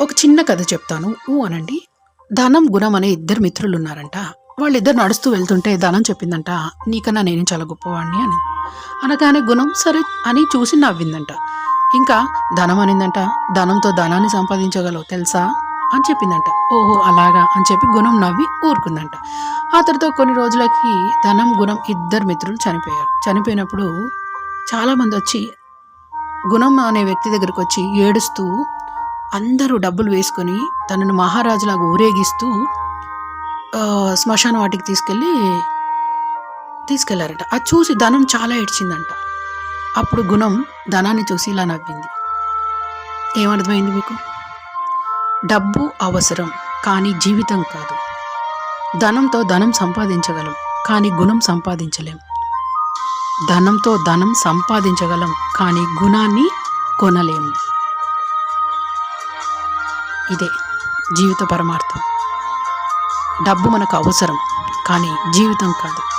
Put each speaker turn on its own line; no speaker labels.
ఒక చిన్న కథ చెప్తాను. అనండి. ధనం, గుణం అనే ఇద్దరు మిత్రులున్నారంట. వాళ్ళిద్దరు నడుస్తూ వెళ్తుంటే ధనం చెప్పిందంట, "నీకన్నా నేను చాలా గొప్పవాడిని" అని. అనగానే గుణం సరే అని చూసి నవ్విందంట. ఇంకా ధనం అనిందంట, "ధనంతో ధనాన్ని సంపాదించగలవు తెలుసా" అని చెప్పిందంట. "ఓహో! అలాగా" అని చెప్పి గుణం నవ్వి ఊరుకుందంట. ఆ తర్వాత కొన్ని రోజులకి ధనం, గుణం ఇద్దరు మిత్రులు చనిపోయారు. చనిపోయినప్పుడు చాలామందొచ్చి గుణం అనే వ్యక్తి దగ్గరకొచ్చి ఏడుస్తూ అందరూ డబ్బులు వేసుకొని తనను మహారాజులాగా ఊరేగిస్తూ శ్మశాన వాటికి తీసుకెళ్లారట. అది చూసి ధనం చాలా ఏడ్చిందంట. అప్పుడు గుణం ధనాన్ని చూసి ఇలా నవ్వింది. ఏమర్థమైంది మీకు? డబ్బు అవసరం, కానీ జీవితం కాదు. ధనంతో ధనం సంపాదించగలం, కానీ గుణం సంపాదించలేం. ధనంతో ధనం సంపాదించగలం, కానీ గుణాన్ని కొనలేము. ఇదే జీవిత పరమార్థం. డబ్బు మనకు అవసరం, కానీ జీవితం కాదు.